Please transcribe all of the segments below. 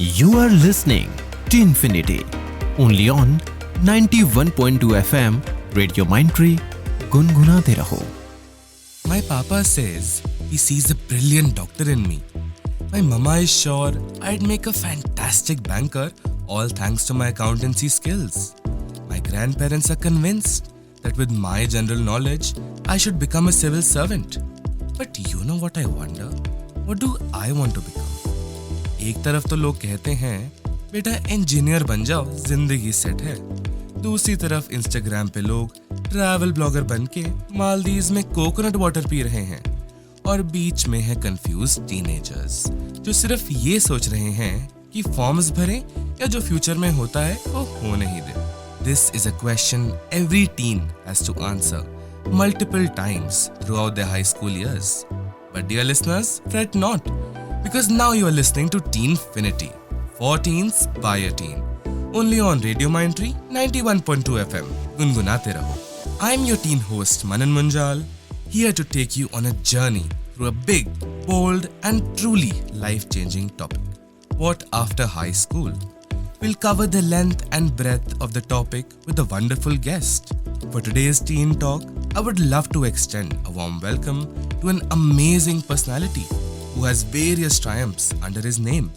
You are listening to Infinity, only on 91.2 FM, Radio Mindtree, गुनगुनाते रहो. My papa says he sees a brilliant doctor in me. My mama is sure I'd make a fantastic banker, all thanks to my accountancy skills. My grandparents are convinced that with my general knowledge, I should become a civil servant. But you know what I wonder? What do I want to become? एक तरफ तो लोग कहते हैं बेटा engineer बन जाओ, जिंदगी सेट है. दूसरी तरफ इंस्टाग्राम पे लोग ट्रैवल ब्लॉगर बन के मालदीव्स में कोकोनट वाटर पी रहे हैं. और बीच में है कंफ्यूज टीनेजर्स जो सिर्फ ये सोच रहे हैं कि फॉर्म्स भरें या जो फ्यूचर में होता है वो होने ही दे. This is a question every teen has to answer multiple times throughout their high school years. But dear listeners, fret not, because now you are listening to Teenfinity, for teens by a teen, only on Radio Mindtree 91.2 FM. गुनगुनाते रहो. I am your teen host Manan Munjal, here to take you on a journey through a big, bold and truly life-changing topic. What after high school? We'll cover the length and breadth of the topic with a wonderful guest. For today's Teen Talk, I would love to extend a warm welcome to an amazing personality who has various triumphs under his name.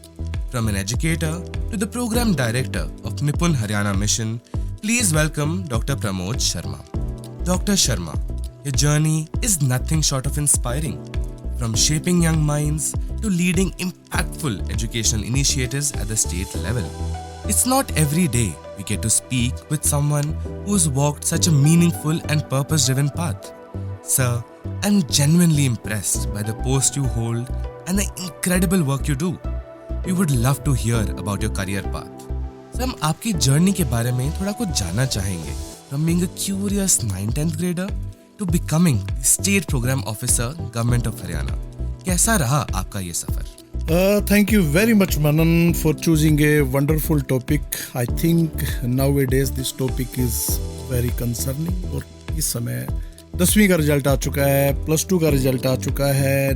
From an educator to the program director of Nipun Haryana Mission, please welcome Dr. Pramod Sharma. Dr. Sharma, your journey is nothing short of inspiring. From shaping young minds to leading impactful educational initiatives at the state level. It's not every day we get to speak with someone who's walked such a meaningful and purpose-driven path. Sir, I'm genuinely impressed by the post you hold and the incredible work you do. We would love to hear about your career path. Sir, हम आपकी journey के बारे में थोड़ा कुछ जानना चाहेंगे. From being a curious 9th-10th grader to becoming the State Program Officer, Government of Haryana. कैसा रहा आपका ये सफर? Thank you very much, Manan, for choosing a wonderful topic. I think nowadays this topic is very concerning. और इस समय 10वीं का result आ चुका है, +2 का रिजल्ट आ चुका है,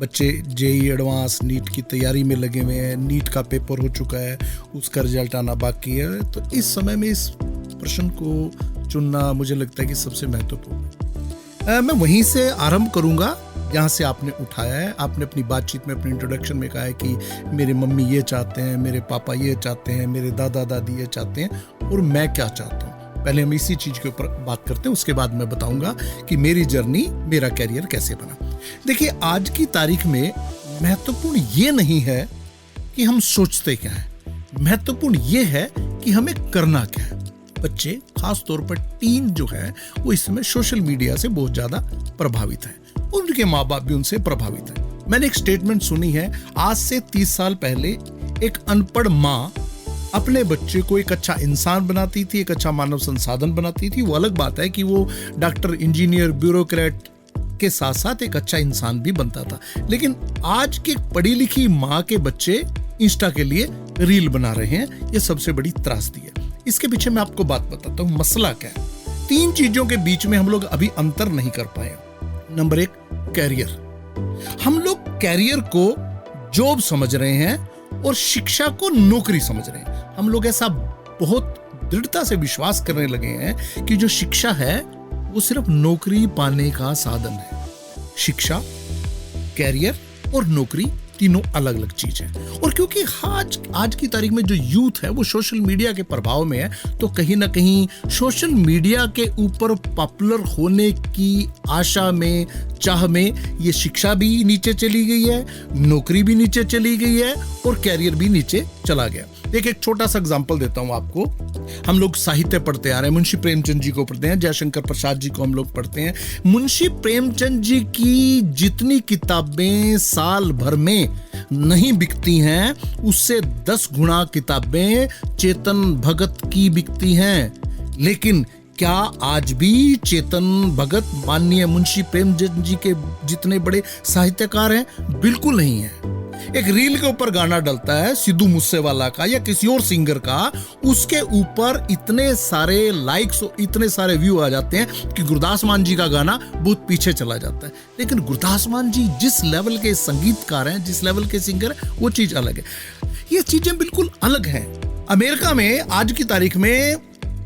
बच्चे जेई एडवांस नीट की तैयारी में लगे हुए हैं, नीट का पेपर हो चुका है, उसका रिजल्ट आना बाकी है. तो इस समय में इस प्रश्न को चुनना मुझे लगता है कि सबसे महत्वपूर्ण है. मैं वहीं से आरंभ करूँगा जहाँ से आपने उठाया है. आपने अपनी बातचीत में, अपनी इंट्रोडक्शन में कहा है कि मेरे मम्मी ये चाहते हैं, मेरे पापा ये चाहते हैं, मेरे दादा दादी ये चाहते हैं और मैं क्या चाहता हूँ. पहले हम इसी चीज़ के ऊपर बात करते हैं, उसके बाद मैं बताऊंगा कि मेरी जर्नी, मेरा कैरियर कैसे बना. देखिए, आज की तारीख में महत्वपूर्ण ये नहीं है कि हम सोचते क्या हैं, महत्वपूर्ण ये है कि हमें करना क्या है. बच्चे, खास तौर पर टीन जो है, वो इस समय सोशल मीडिया से बहुत ज़्यादा प्रभावित है. उनके माँ बाप भी उनसे प्रभावित है. मैंने एक स्टेटमेंट सुनी है, आज से 30 साल पहले एक अनपढ़ माँ अपने बच्चे को एक अच्छा इंसान बनाती थी, एक अच्छा मानव संसाधन बनाती थी. वो अलग बात है कि वो डॉक्टर, इंजीनियर, ब्यूरोक्रेट के साथ साथ एक अच्छा इंसान भी बनता था. लेकिन आज की पढ़ी लिखी माँ के बच्चे इंस्टा के लिए रील बना रहे हैं. ये सबसे बड़ी त्रासदी है. इसके पीछे मैं आपको बात बताता हूँ, मसला क्या है. 3 चीजों के बीच में हम लोग अभी अंतर नहीं कर पाए. Number 1, career. हम लोग कैरियर को जॉब समझ रहे हैं और शिक्षा को नौकरी समझ रहे हैं. हम लोग ऐसा बहुत दृढ़ता से विश्वास करने लगे हैं कि जो शिक्षा है वो सिर्फ नौकरी पाने का साधन है. शिक्षा, कैरियर और नौकरी तीनों अलग अलग चीज है. और क्योंकि आज की तारीख में जो यूथ है वो सोशल मीडिया के प्रभाव में है, तो कहीं ना कहीं सोशल मीडिया के ऊपर पॉपुलर होने की आशा में, चाह में, ये शिक्षा भी नीचे चली गई है, नौकरी भी नीचे चली गई है और कैरियर भी नीचे चला गया. देखिए, एक छोटा सा एग्जांपल देता हूं आपको. हम लोग साहित्य पढ़ते आ रहे हैं, मुंशी प्रेमचंद जी को पढ़ते हैं, जयशंकर प्रसाद जी को हम लोग पढ़ते हैं. मुंशी प्रेमचंद जी की जितनी किताबें साल भर में नहीं बिकती हैं, उससे 10 गुना किताबें चेतन भगत की बिकती हैं. लेकिन क्या आज भी चेतन भगत माननीय मुंशी प्रेमचंद जी के जितने बड़े साहित्यकार हैं? बिल्कुल नहीं है. एक रील के ऊपर गाना डलता है सिद्धू मूसेवाला का या किसी और सिंगर का, उसके ऊपर इतने सारे लाइक्स और इतने सारे व्यू आ जाते हैं कि गुरदास मान जी का गाना बहुत पीछे चला जाता है. लेकिन गुरदास मान जी जिस लेवल के संगीतकार हैं, जिस लेवल के सिंगर हैं, वो चीज अलग है. ये चीजें बिल्कुल अलग हैं। अमेरिका में आज की तारीख में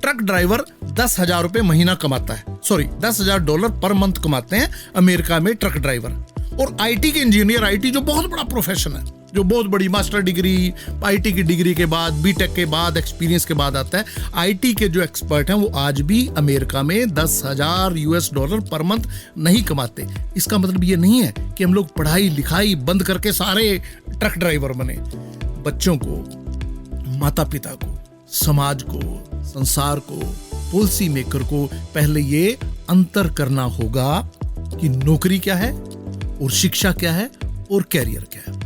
ट्रक ड्राइवर 10,000 रुपए महीना कमाता है, सॉरी $10,000 पर मंथ कमाते हैं अमेरिका में ट्रक ड्राइवर। और आईटी के इंजीनियर, आईटी जो बहुत बड़ा प्रोफेशन है, जो बहुत बड़ी मास्टर डिग्री, आईटी की डिग्री के बाद, बीटेक के बाद, एक्सपीरियंस के बाद आता है, आईटी के जो एक्सपर्ट हैं वो आज भी अमेरिका में $10,000 पर मंथ नहीं कमाते। इसका मतलब ये नहीं है कि हम लोग पढ़ाई लिखाई बंद करके सारे ट्रक ड्राइवर बने। बच्चों को, माता पिता को, समाज को, संसार को, पॉलिसी मेकर को पहले ये अंतर करना होगा कि नौकरी क्या है और शिक्षा क्या है और कैरियर क्या है।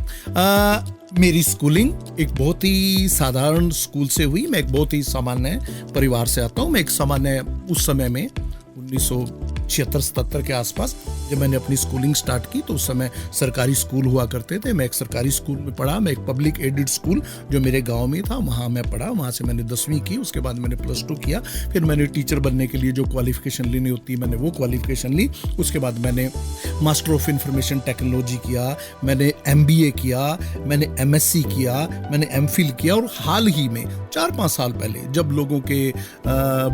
मेरी स्कूलिंग एक बहुत ही साधारण स्कूल से हुई। मैं एक बहुत ही सामान्य परिवार से आता हूँ। मैं एक सामान्य, उस समय में 1976-77 के आसपास जब मैंने अपनी स्कूलिंग स्टार्ट की तो उस समय सरकारी स्कूल हुआ करते थे। मैं एक सरकारी स्कूल में पढ़ा। मैं एक पब्लिक एडेड स्कूल जो मेरे गांव में था वहाँ मैं पढ़ा। वहाँ से मैंने 10वीं की, उसके बाद मैंने +2 किया। फिर मैंने टीचर बनने के लिए जो क्वालिफिकेशन लेनी होती है मैंने वो क्वालिफिकेशन ली। उसके बाद मैंने मास्टर ऑफ इंफॉर्मेशन टेक्नोलॉजी किया, मैंने MBA किया, मैंने MSc किया, मैंने MPhil किया। और हाल ही में 4-5 साल पहले जब लोगों के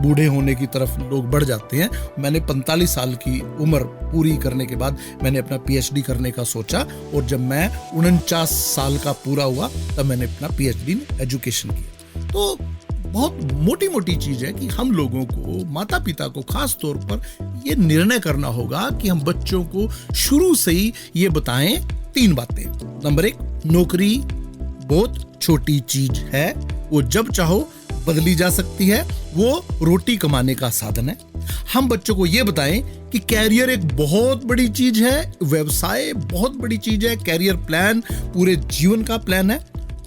बूढ़े होने की तरफ लोग बढ़ जाते हैं, मैंने 45 साल की उम्र पूरी करने के बाद मैंने अपना PhD करने का सोचा। और जब मैं 49 साल का पूरा हुआ तब मैंने अपना PhD में एजुकेशन किया। तो बहुत मोटी मोटी चीज है कि हम लोगों को, माता पिता को खास तौर पर ये निर्णय करना होगा कि हम बच्चों को शुरू से ही ये बताएं 3 बातें। नंबर 1, नौकरी बहुत छोटी चीज है, वो जब चाहो बदली जा सकती है, वो रोटी कमाने का साधन है। हम बच्चों को यह बताएं कि कैरियर एक बहुत बड़ी चीज है, व्यवसाय बहुत बड़ी चीज है, कैरियर प्लान पूरे जीवन का प्लान है।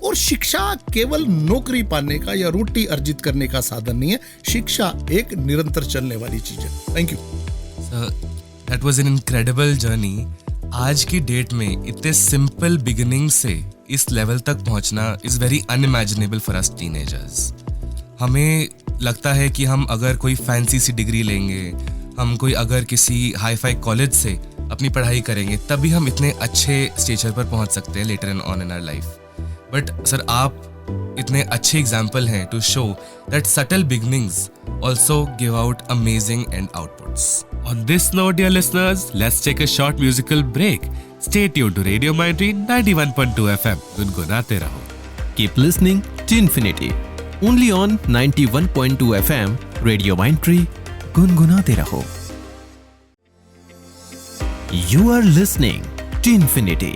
और शिक्षा केवल नौकरी पाने का या रोटी अर्जित करने का साधन नहीं है, शिक्षा एक निरंतर चलने वाली चीज है। Thank you sir, that was an incredible journey. आज की डेट में इतने सिंपल बिगिनिंग से इस लेवल तक पहुंचना is very unimaginable for us teenagers. हमें लगता है कि हम अगर कोई फैंसी सी डिग्री लेंगे, हम कोई अगर किसी हाई फाई कॉलेज से अपनी पढ़ाई करेंगे, तभी हम इतने अच्छे स्टेचर पर पहुंच सकते हैं later on in our life. But sir, आप इतने अच्छे एग्जाम्पल हैं to show that subtle beginnings also give out amazing end outputs. On this note, dear listeners, let's take a short musical break. Stay tuned to Radio Mindtree 91.2 FM. गुनगुनाते रहो. Keep listening to Infinity. Only on 91.2 FM, Radio Mindtree, गुनगुनाते रहो. You are listening to Infinity.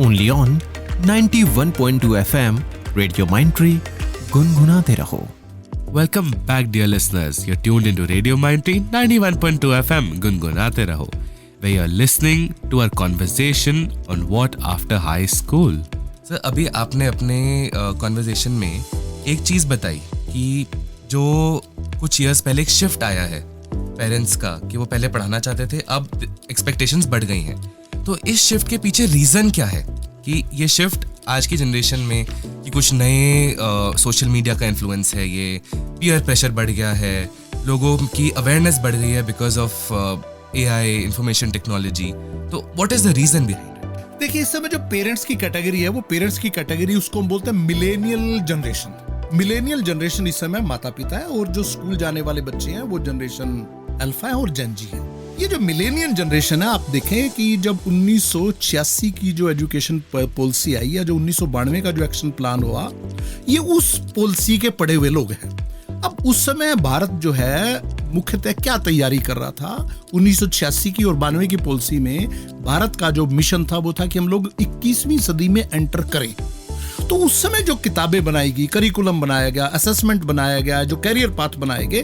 Only on 91.2 FM, Radio Mindtree, गुनगुनाते रहो. Welcome back, dear listeners. You're tuned into Radio Mindtree 91.2 FM, गुनगुनाते रहो, where you're listening to our conversation on what after high school. Sir, अभी आपने अपने conversation में एक चीज़ बताई कि जो कुछ years पहले एक shift आया है पेरेंट्स का कि वो पहले पढ़ाना चाहते थे, अब expectations बढ़ गई हैं. तो इस shift के पीछे reason क्या है कि ये shift आज की जनरेशन में कि कुछ नए सोशल मीडिया का इन्फ्लुएंस है, ये पीयर प्रेशर बढ़ गया है, लोगों की अवेयरनेस बढ़ गई है because of AI, information technology. तो what is the reason behind it? देखिए, इस समय जो पेरेंट्स की कैटेगरी है, वो पेरेंट्स की कैटेगरी उसको हम बोलते हैं मिलेनियल जनरेशन. मिलेनियल जनरेशन इस समय माता पिता है, और जो स्कूल जाने वाले बच्चे हैं वो जनरेशन अल्फा है और जेन जी है. ये जो मिलेनियल जनरेशन है, आप देखें कि जब 1986 की जो एजुकेशन पॉलिसी आई या जो 1992 का जो एक्शन प्लान हुआ, ये उस पॉलिसी के पढ़े हुए लोग हैं. अब उस समय भारत जो है मुख्यतः क्या तैयारी कर रहा था? 1986 की और 92 की पॉलिसी में भारत का जो मिशन था वो था कि हम लोग 21वीं सदी में एंटर करें. तो उस समय जो किताबें बनाई गई, करिकुलम बनाया गया, असेसमेंट बनाया गया, जो कैरियर पाथ बनाए गए,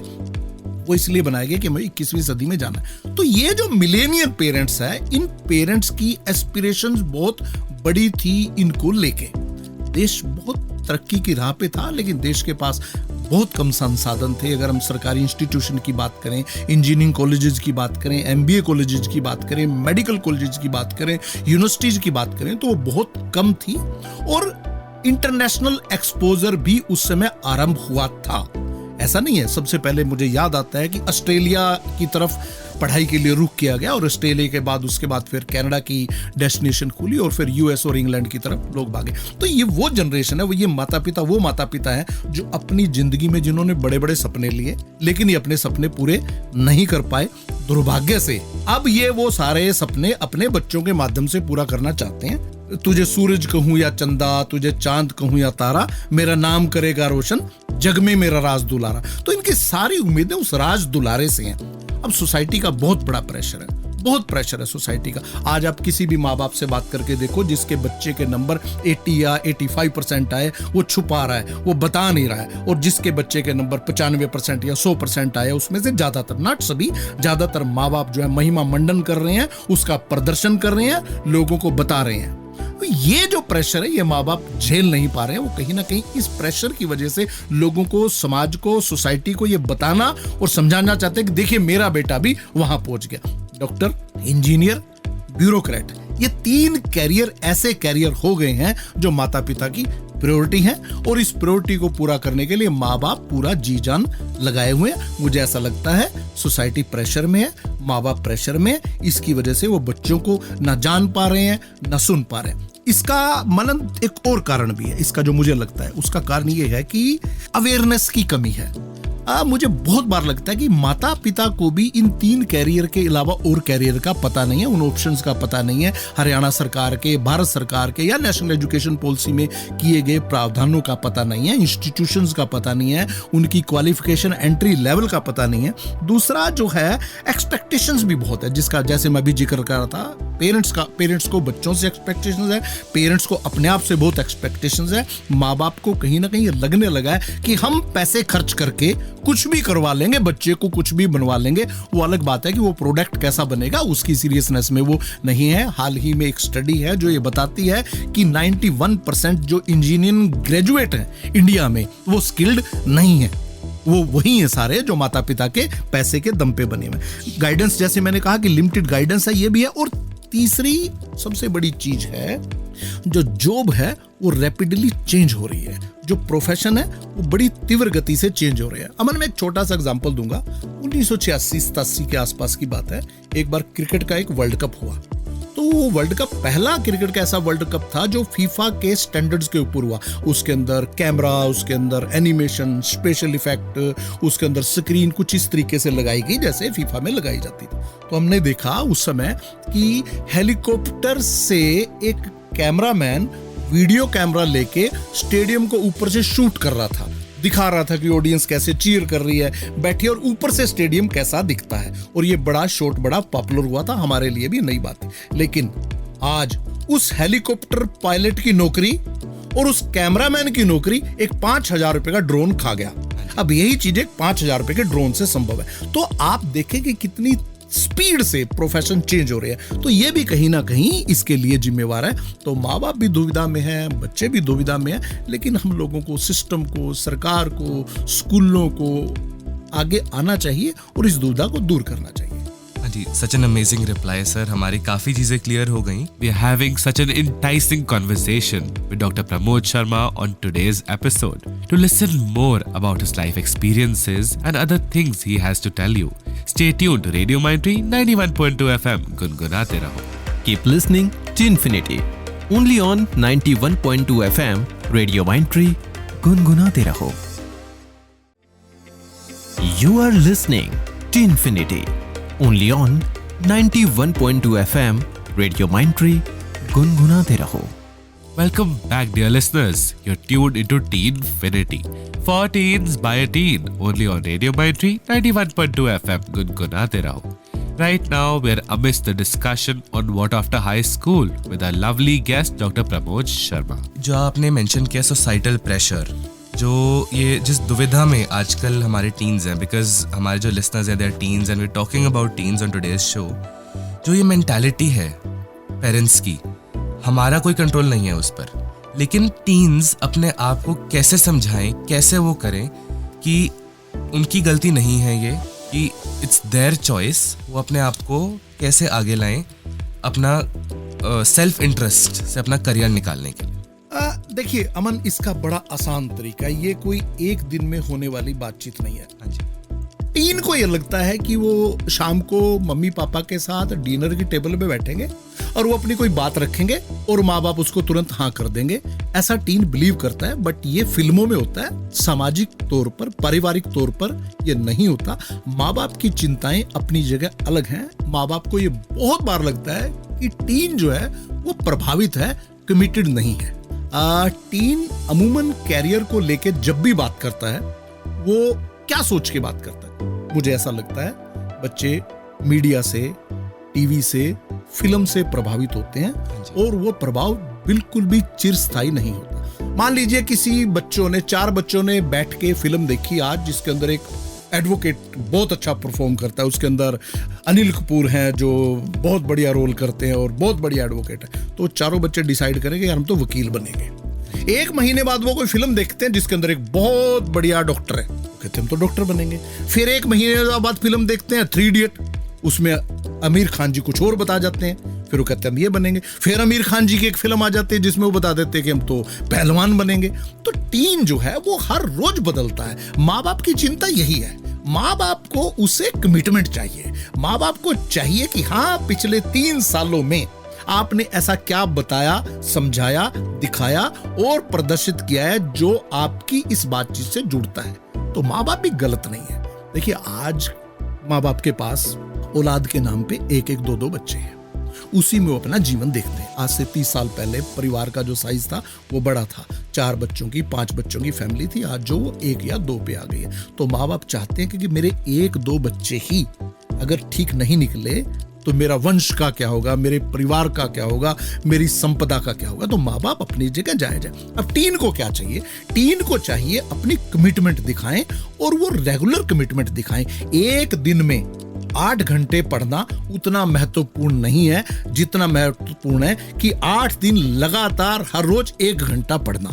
वो इसलिए बनाए गए कि हमें 21वीं सदी में जाना है. तो ये जो मिलेनियल पेरेंट्स है, इन पेरेंट्स की एस्पिरेशंस बहुत बड़ी थी इनको लेके. देश बहुत तरक्की की राह पे था, लेकिन देश के पास बहुत कम संसाधन थे. अगर हम सरकारी इंस्टीट्यूशन की बात करें, इंजीनियरिंग कॉलेजेस की बात करें, MBA कॉलेजेस की बात करें, मेडिकल कॉलेजेस की बात करें, यूनिवर्सिटीज की बात करें, तो वो बहुत कम थी. और इंटरनेशनल एक्सपोजर भी उस समय आरंभ हुआ था. ऐसा नहीं है। सबसे पहले मुझे याद आता है कि ऑस्ट्रेलिया की तरफ पढ़ाई के लिए रुख किया गया और ऑस्ट्रेलिया के बाद उसके बाद फिर कनाडा की डेस्टिनेशन खुली और फिर यूएस और इंग्लैंड की तरफ लोग भागे। तो ये वो जनरेशन है, वो माता पिता हैं जो अपनी जिंदगी में जिन्होंने बड़े बड़े सपने लिए लेकिन ये अपने सपने पूरे नहीं कर पाए दुर्भाग्य से। अब ये वो सारे सपने अपने बच्चों के माध्यम से पूरा करना चाहते हैं। तुझे सूरज कहूं या चंदा, तुझे चांद कहूं या तारा, मेरा नाम करेगा रोशन, जग में मेरा राज दुलारा। तो इनकी सारी उम्मीदें उस राज दुलारे से हैं। अब सोसाइटी का बहुत बड़ा प्रेशर है, बहुत प्रेशर है सोसाइटी का। आज आप किसी भी माँ बाप से बात करके देखो जिसके बच्चे के नंबर 80 या 85% आए, वो छुपा रहा है, वो बता नहीं रहा है। और जिसके बच्चे के नंबर 95% या 100% आए, उसमें से ज्यादातर, नॉट सभी, ज्यादातर माँ बाप जो है महिमा मंडन कर रहे हैं, उसका प्रदर्शन कर रहे हैं, लोगों को बता रहे हैं। तो ये जो प्रेशर है ये माँ बाप झेल नहीं पा रहे हैं। वो कहीं ना कहीं इस प्रेशर की वजह से लोगों को, समाज को, सोसाइटी को ये बताना और समझाना चाहते हैं कि देखिए मेरा बेटा भी वहां पहुंच गया। डॉक्टर, इंजीनियर, ब्यूरोक्रेट, ये 3 कैरियर ऐसे कैरियर हो गए हैं जो माता पिता की प्रायोरिटी है और इस प्रायोरिटी को पूरा करने के लिए माँ बाप पूरा जी जान लगाए हुए हैं। मुझे ऐसा लगता है सोसाइटी प्रेशर में है, माँ बाप प्रेशर में है, इसकी वजह से वो बच्चों को ना जान पा रहे हैं ना सुन पा रहे हैं। इसका मनन एक और कारण भी है, इसका जो मुझे लगता है उसका कारण ये है कि अवेयरनेस की कमी है। मुझे बहुत बार लगता है कि माता पिता को भी इन 3 कैरियर के अलावा और कैरियर का पता नहीं है, उन ऑप्शंस का पता नहीं है। हरियाणा सरकार के, भारत सरकार के या नेशनल एजुकेशन पॉलिसी में किए गए प्रावधानों का पता नहीं है, इंस्टीट्यूशंस का पता नहीं है, उनकी क्वालिफिकेशन एंट्री लेवल का पता नहीं है। दूसरा जो है एक्सपेक्टेशंस भी बहुत है, जिसका जैसे मैं भी जिक्र कर रहा था, पेरेंट्स को बच्चों से एक्सपेक्टेशंस है, पेरेंट्स को अपने आप से बहुत एक्सपेक्टेशंस है। माँ बाप को कहीं ना कहीं लगने लगा है कि हम पैसे खर्च करके कुछ भी करवा लेंगे, बच्चे को कुछ भी बनवा लेंगे। वो अलग बात है कि वो प्रोडक्ट कैसा बनेगा उसकी सीरियसनेस में वो नहीं है। हाल ही में एक स्टडी है जो ये बताती है कि 91% जो इंजीनियरिंग ग्रेजुएट हैं इंडिया में वो स्किल्ड नहीं है। वो वही है सारे जो माता पिता के पैसे के दम पे बने हुए। गाइडेंस, जैसे मैंने कहा कि लिमिटेड गाइडेंस है, ये भी है। और तीसरी सबसे बड़ी चीज है, जो जॉब है वो रैपिडली चेंज हो रही है, जो प्रोफेशन है वो बड़ी तीव्र गति से चेंज हो रही है। अमन, मैं एक छोटा सा एग्जांपल दूंगा। 1986-87 के आसपास की बात है। एक बार क्रिकेट का एक वर्ल्ड कप हुआ। तो वो वर्ल्ड कप पहला क्रिकेट का ऐसा वर्ल्ड कप था जो फीफा के स्टैंडर्ड्स के ऊपर हुआ। उसके अंदर कैमरा, उसके अंदर एनिमेशन, स्पेशल इफेक्ट, उसके अंदर स्क्रीन कुछ इस तरीके से लगाई गई जैसे फीफा में लगाई जाती थी। तो हमने देखा उस समय कि हेलीकॉप्टर से एक कैमरामैन वीडियो कैमरा लेके स्टेडियम को ऊपर से शूट कर रहा था, दिखा रहा था कि ऑडियंस कैसे चीयर कर रही है बैठी, और ऊपर से स्टेडियम कैसा दिखता है। और ये बड़ा शॉट बड़ा पॉपुलर हुआ था, हमारे लिए भी नई बात थी। लेकिन आज उस हेलीकॉप्टर पायलट की नौकरी और उस कैमरामैन की नौकरी एक 5,000 रुपए का ड्रोन खा गया। अब यही चीज एक 5,000 रुपए के ड्रोन से संभव है। तो आप देखें कि कितनी स्पीड से प्रोफेशन चेंज हो रहे हैं। तो ये भी कहीं ना कहीं इसके लिए जिम्मेवार है। तो माँ बाप भी दुविधा में हैं, बच्चे भी दुविधा में हैं, लेकिन हम लोगों को, सिस्टम को, सरकार को, स्कूलों को आगे आना चाहिए और इस दुविधा को दूर करना चाहिए। हाँ जी, such an amazing reply, sir. हमारी काफी चीजें क्लियर हो गई. We are having such an enticing conversation with Dr. Pramod Sharma on today's episode. To listen more about his life experiences and other things he has to tell you, stay tuned to Radio Mindtree 91.2 FM. गुनगुनाते रहो. Keep listening to Infinity. Only on 91.2 FM. Radio Mindtree. गुनगुनाते रहो. You are listening to Infinity. Only on 91.2 FM. Radio Mindtree. गुनगुनाते रहो. Welcome back, dear listeners. You're tuned into Teenfinity. For teens by a teen. Only on Radio Mindtree 91.2 FM. गुनगुनाते रहो. Right now, we're amidst the discussion on what after high school with our lovely guest, Dr. Pramod Sharma. जो आपने mention किया societal pressure, जो ये जिस दुविधा में आजकल हमारे टीन्स हैं, बिकॉज हमारे जो लिसनर्स हैं, they are teens and we talking about teens on today's show, जो ये मेंटालिटी है पेरेंट्स की, हमारा कोई कंट्रोल नहीं है उस पर, लेकिन टीन्स अपने आप को कैसे समझाएं, कैसे वो करें कि उनकी गलती नहीं है ये, कि इट्स देयर चॉइस, वो अपने आप को कैसे आगे लाएं अपना सेल्फ इंटरेस्ट से अपना करियर निकालने के लिए। देखिए अमन, इसका बड़ा आसान तरीका है, ये कोई एक दिन में होने वाली बातचीत नहीं है। हाँ जी। टीन को ये लगता है कि वो शाम को मम्मी पापा के साथ डिनर की टेबल पे बैठेंगे और वो अपनी कोई बात रखेंगे और माँ बाप उसको तुरंत हाँ कर देंगे, ऐसा टीन बिलीव करता है। बट ये फिल्मों में होता है, सामाजिक तौर पर, पारिवारिक तौर पर ये नहीं होता। माँ बाप की चिंताएं अपनी जगह अलग हैं। माँ बाप को ये बहुत बार लगता है कि टीन जो है वो प्रभावित है, कमिटेड नहीं है। टीन अमूमन कैरियर को लेके जब भी बात करता है वो क्या सोच के बात करता है? मुझे ऐसा लगता है बच्चे मीडिया से, टीवी से, फिल्म से प्रभावित होते हैं और वो प्रभाव बिल्कुल भी चिरस्थायी नहीं होता। मान लीजिए किसी चार बच्चों ने बैठ के फिल्म देखी आज, जिसके अंदर एक एडवोकेट बहुत अच्छा परफॉर्म करता है, उसके अंदर अनिल कपूर हैं जो बहुत बढ़िया रोल करते हैं और बहुत बढ़िया एडवोकेट है। तो चारों बच्चे डिसाइड करेंगे यार हम तो वकील बनेंगे। एक महीने बाद वो कोई फिल्म देखते हैं जिसके अंदर एक बहुत बढ़िया डॉक्टर है, कहते हैं हम तो डॉक्टर बनेंगे। फिर एक महीने बाद फिल्म देखते हैं 3 इडियट, उसमें आमिर खान जी कुछ और बता जाते हैं, फिर वो कहते हैं हम ये बनेंगे। फिर आमिर खान जी की एक फिल्म आ जाती है जिसमें वो बता देते हैं कि हम तो पहलवान बनेंगे। तो टीन जो है वो हर रोज बदलता है। माँ बाप की चिंता यही है, माँ बाप को उसे कमिटमेंट चाहिए। माँ बाप को चाहिए कि हाँ पिछले 3 सालों में आपने ऐसा क्या बताया, समझाया, दिखाया और प्रदर्शित किया है जो आपकी इस बातचीत से जुड़ता है। तो माँ बाप भी गलत नहीं है। देखिए आज माँ बाप के पास औलाद के नाम पे 1-1, 2-2 बच्चे हैं, उसी में वो अपना जीवन देखते हैं। आज से 30 साल पहले परिवार का जो साइज था वो बड़ा था, 4 बच्चों की, 5 बच्चों की फैमिली थी। आज जो वो 1 या 2 पे आ गई है। तो माँ बाप चाहते हैं कि मेरे 1-2 बच्चे ही अगर ठीक नहीं निकले तो मेरा वंश का क्या होगा, मेरे परिवार का क्या होगा, मेरी संपदा का क्या होगा। तो माँ बाप अपनी जगह जायज है। अब टीन को क्या चाहिए? टीन को चाहिए अपनी कमिटमेंट दिखाएं और वो रेगुलर कमिटमेंट दिखाएं। एक दिन में 8 घंटे पढ़ना उतना महत्वपूर्ण नहीं है जितना महत्वपूर्ण है कि 8 दिन लगातार हर रोज 1 घंटा पढ़ना।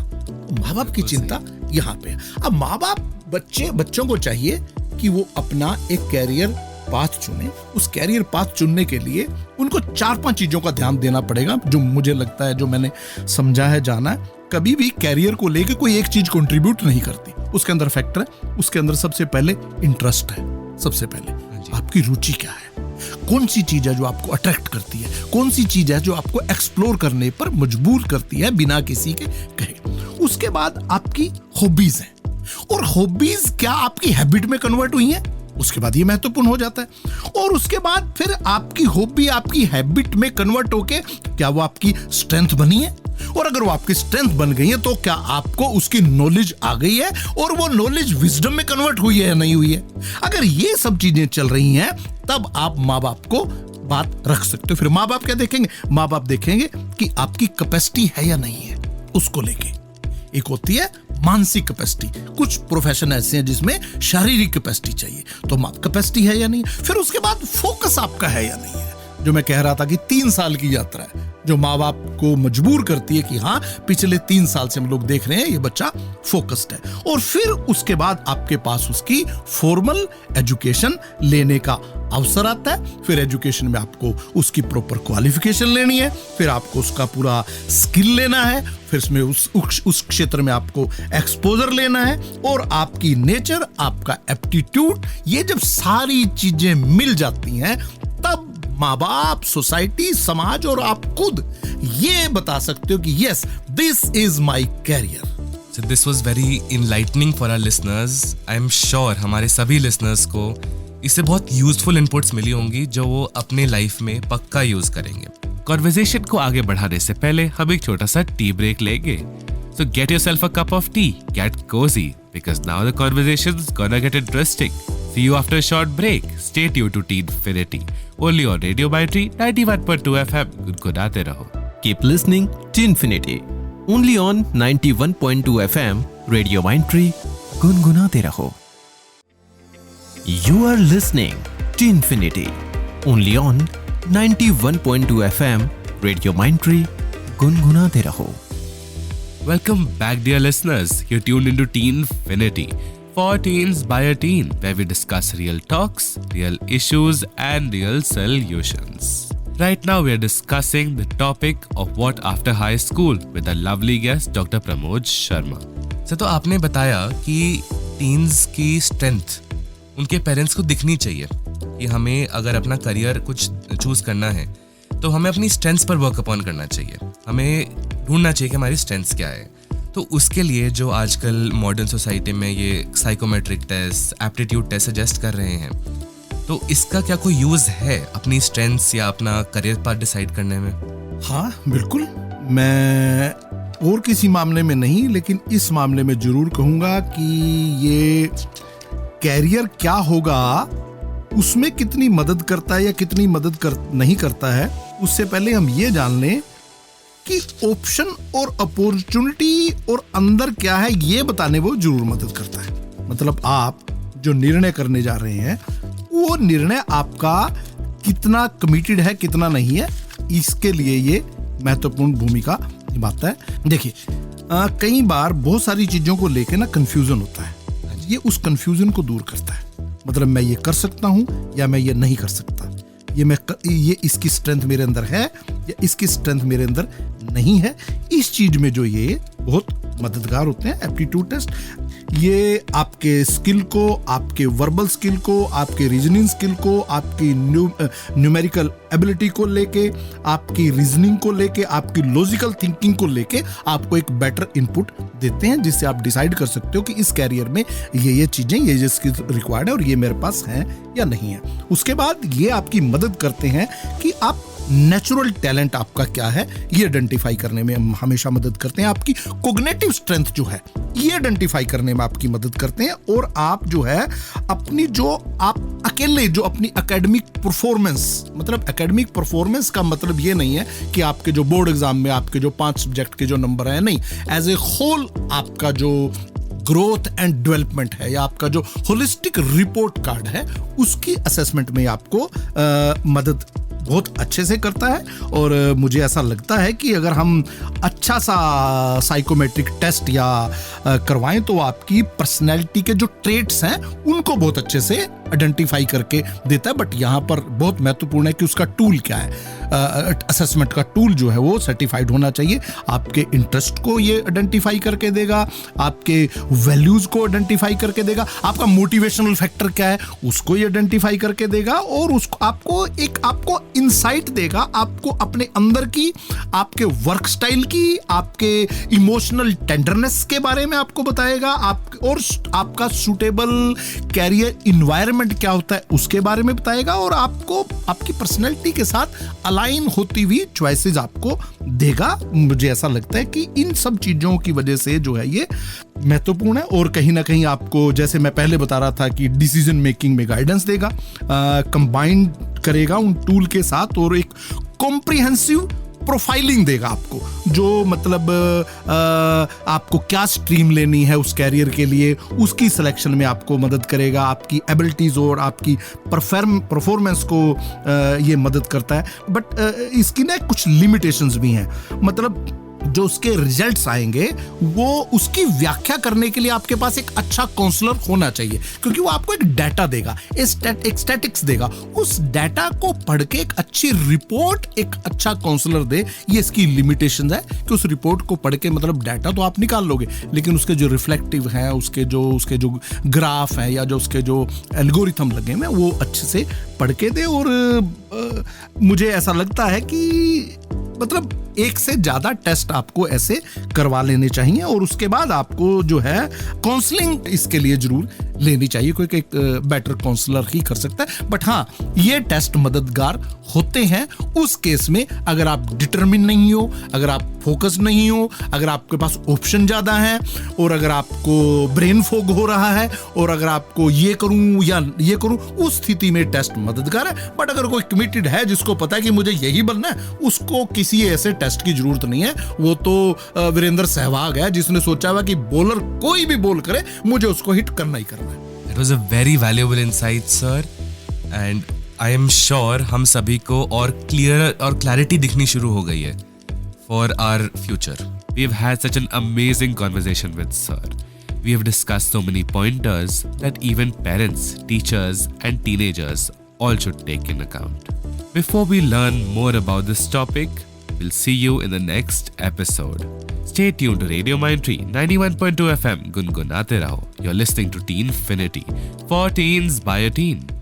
माँ बाप की चिंता यहाँ पे है। अब माँ बाप बच्चों को चाहिए कि वो अपना एक कैरियर पाथ चुने। उस कैरियर पाथ चुनने के लिए उनको 4-5 चीजों का ध्यान देना पड़ेगा, जो मुझे लगता है, जो मैंने समझा है, जाना है। कभी भी कैरियर को लेके कोई एक चीज कंट्रीब्यूट नहीं करती, उसके अंदर फैक्टर है। उसके अंदर सबसे पहले इंटरेस्ट है। सबसे पहले आपकी रुचि क्या है, कौन सी चीज है जो आपको अट्रैक्ट करती है, कौन सी चीज है जो आपको एक्सप्लोर करने पर मजबूर करती है बिना किसी के कहे। उसके बाद आपकी हॉबीज है, और हॉबीज क्या आपकी हैबिट में कन्वर्ट हुई है, उसके बाद ये महत्वपूर्ण हो जाता है। और उसके बाद फिर आपकी हॉबी आपकी हैबिट में कन्वर्ट होके क्या वो आपकी स्ट्रेंथ बनी है, और अगर वो आपकी स्ट्रेंथ बन गई है तो क्या आपको उसकी नॉलेज आ गई है और वो नॉलेज विजडम में कन्वर्ट हुई है या नहीं हुई है। अगर ये सब चीजें चल रही हैं तब आप माँ बाप को बात रख सकते हो। फिर माँ बाप क्या देखेंगे? माँ बाप देखेंगे कि आपकी कैपेसिटी है या नहीं है उसको लेके। एक होती है मानसिक कैपेसिटी, कुछ प्रोफेशन ऐसे हैं जिसमें शारीरिक कैपेसिटी चाहिए, तो कैपेसिटी है या नहीं। फिर उसके बाद फोकस आपका है या नहीं है, जो मैं कह रहा था कि 3 साल की यात्रा है जो माँ बाप को मजबूर करती है कि हाँ पिछले 3 साल से हम लोग देख रहे हैं ये बच्चा फोकस्ड है। और फिर उसके बाद आपके पास उसकी फॉर्मल एजुकेशन लेने का अवसर आता है। फिर एजुकेशन में आपको उसकी प्रॉपर क्वालिफिकेशन लेनी है, फिर आपको उसका पूरा स्किल लेना है, फिर इसमें उस क्षेत्र में आपको एक्सपोजर लेना है, और आपकी नेचर, आपका एप्टीट्यूड, ये जब सारी चीजें मिल जाती हैं तब माँ बाप, सोसाइटी, समाज और आप खुद ये बता सकते हो कि yes this is my career. So this was very enlightening for our listeners. I am sure हमारे सभी listeners को इससे बहुत यूजफुल इनपुट्स मिली होंगी जो वो अपने लाइफ में पक्का यूज करेंगे। कॉन्वर्सेशन को आगे बढ़ाने से पहले हम एक छोटा सा टी ब्रेक लेंगे। So get yourself a cup of tea, get cozy, because now the conversation's gonna get interesting. See you after a short break. Stay tuned to Teenfinity, only on Radio Mindtree 91.2 FM. गुनगुनाते रहो। Keep listening to Infinity, only on 91.2 FM, Radio Mindtree, गुनगुनाते रहो। You are listening to Infinity, only on 91.2 FM, Radio Mindtree, गुनगुनाते रहो। Welcome back, dear listeners. You're tuned into Teenfinity, for teens by a teen, where we discuss real talks, real issues, and real solutions. Right now we are discussing the topic of what after high school with a lovely guest Dr. Pramod Sharma. Sir, तो आपने बताया कि teens की strength उनके parents को दिखनी चाहिए कि हमें अगर अपना करियर कुछ चूज करना है तो हमें अपनी स्ट्रेंथ्स पर वर्क अपॉन करना चाहिए, हमें ढूंढना चाहिए कि हमारी स्ट्रेंथ्स क्या है। तो उसके लिए जो आजकल मॉडर्न सोसाइटी में ये psychometric test, aptitude test suggest कर रहे हैं, तो इसका क्या कोई यूज है अपनी स्ट्रेंथ्स या अपना करियर पाथ डिसाइड करने में? हाँ बिल्कुल, मैं और किसी मामले में नहीं लेकिन इस मामले में जरूर कहूंगा कि ये कैरियर क्या होगा उसमें कितनी मदद करता है या कितनी नहीं करता है, उससे पहले हम ये जान लें कि ऑप्शन और अपॉर्चुनिटी और अंदर क्या है ये बताने वो जरूर मदद करता है। मतलब आप जो निर्णय करने जा रहे हैं वो निर्णय आपका कितना कमिटेड है कितना नहीं है, इसके लिए ये महत्वपूर्ण भूमिका निभाता है। देखिए कई बार बहुत सारी चीजों को लेके ना कंफ्यूजन होता है, ये उस कंफ्यूजन को दूर करता है। मतलब मैं ये कर सकता हूं या मैं ये नहीं कर सकता, ये इसकी स्ट्रेंथ मेरे अंदर है या इसकी स्ट्रेंथ मेरे अंदर नहीं है, इस चीज में जो ये बहुत मददगार होते हैं एप्टीट्यूड टेस्ट। ये आपके स्किल को, आपके वर्बल स्किल को, आपके रीजनिंग स्किल को, आपकी न्यूमेरिकल एबिलिटी को लेके, आपकी रीजनिंग को लेके, आपकी लॉजिकल थिंकिंग को लेके आपको एक बेटर इनपुट देते हैं जिससे आप डिसाइड कर सकते हो कि इस कैरियर में ये चीजें, ये स्किल्स रिक्वायर्ड है और ये मेरे पास हैं या नहीं है। उसके बाद ये आपकी मदद करते हैं कि आप नेचुरल टैलेंट आपका क्या है ये आइडेंटिफाई करने में हमेशा मदद करते हैं। आपकी कोग्निटिव स्ट्रेंथ जो है ये आइडेंटिफाई करने में आपकी मदद करते हैं। और आप जो है अपनी जो आप अकेले जो अपनी एकेडमिक परफॉर्मेंस, मतलब एकेडमिक परफॉर्मेंस का मतलब ये नहीं है कि आपके जो बोर्ड एग्जाम में आपके जो 5 सब्जेक्ट के जो नंबर है, नहीं, एज ए होल आपका जो ग्रोथ एंड डेवलपमेंट है या आपका जो होलिस्टिक रिपोर्ट कार्ड है उसकी असेसमेंट में आपको मदद बहुत अच्छे से करता है। और मुझे ऐसा लगता है कि अगर हम अच्छा सा साइकोमेट्रिक टेस्ट या करवाएं तो आपकी पर्सनैलिटी के जो ट्रेट्स हैं उनको बहुत अच्छे से आइडेंटिफाई करके देता है। बट यहाँ पर बहुत महत्वपूर्ण है कि उसका टूल क्या है। असेसमेंट का टूल जो है वो सर्टिफाइड होना चाहिए। आपके इंटरेस्ट को ये आइडेंटिफाई करके देगा, आपके वैल्यूज को आइडेंटिफाई करके देगा, आपका मोटिवेशनल फैक्टर क्या है उसको ये आइडेंटिफाई करके देगा और उसको आपको इंसाइट देगा, आपको अपने अंदर की, आपके वर्क स्टाइल की, आपके इमोशनल टेंडरनेस के बारे में आपको बताएगा, और आपका सूटेबल कैरियर इन्वायरमेंट क्या होता है उसके बारे में बताएगा और आपको आपकी पर्सनैलिटी के साथ अलाइन होती हुई चॉइसेस आपको देगा। मुझे ऐसा लगता है कि इन सब चीजों की वजह से जो है ये महत्वपूर्ण है और कहीं ना कहीं आपको, जैसे मैं पहले बता रहा था, कि डिसीजन मेकिंग में गाइडेंस देगा, कंबाइन करेगा उन टूल के साथ और एक कॉम्प्रिहेंसिव प्रोफाइलिंग देगा आपको, जो मतलब आपको क्या स्ट्रीम लेनी है उस कैरियर के लिए उसकी सिलेक्शन में आपको मदद करेगा। आपकी एबिलिटीज और आपकी परफॉर्मेंस को ये मदद करता है। बट इसकी ना कुछ लिमिटेशंस भी हैं। मतलब जो उसके रिजल्ट्स आएंगे वो उसकी व्याख्या करने के लिए आपके पास एक अच्छा काउंसलर होना चाहिए, क्योंकि वो आपको एक डाटा देगा, एक स्टैटिक्स देगा। उस डाटा को पढ़ के एक अच्छी रिपोर्ट एक अच्छा काउंसलर दे, ये इसकी लिमिटेशन है कि उस रिपोर्ट को पढ़ के, मतलब डाटा तो आप निकाल लोगे लेकिन उसके जो रिफ्लेक्टिव हैं, उसके जो ग्राफ है या जो उसके जो एल्गोरिथम लगे हैं वो अच्छे से पढ़ के दे। और मुझे ऐसा लगता है कि मतलब एक से ज्यादा टेस्ट आपको ऐसे करवा लेने चाहिए और उसके बाद आपको जो है काउंसलिंग इसके लिए जरूर लेनी चाहिए। कोई एक बेटर काउंसलर ही कर सकता है। बट हाँ, ये टेस्ट मददगार होते हैं उस केस में अगर आप डिटरमिन नहीं हो, अगर आप फोकस नहीं हो, अगर आपके पास ऑप्शन ज्यादा है और अगर आपको ब्रेन फॉग हो रहा है और अगर आपको ये करूं या ये करूं, उस स्थिति में टेस्ट मददगार है। बट अगर कोई कमिटेड है जिसको पता है कि मुझे यही बनना है, उसको किसी ऐसे टेस्ट की जरूरत नहीं है। वो तो वीरेंद्र सहवाग है जिसने सोचा हुआ कि बॉलर कोई भी बॉल करे मुझे उसको हिट करना ही करना है। It was a very valuable insight, sir, and I am sure हम सभी को और क्लियर और क्लैरिटी दिखनी शुरू हो गई है for our future. We have had such an amazing conversation with sir. We have discussed so many pointers that even parents, teachers, and teenagers all should take in account. Before we learn more about this topic, we'll see you in the next episode. Stay tuned to Radio Mindtree 91.2 FM. Gungunate raho. You're listening to Teenfinity. For teens by a teen.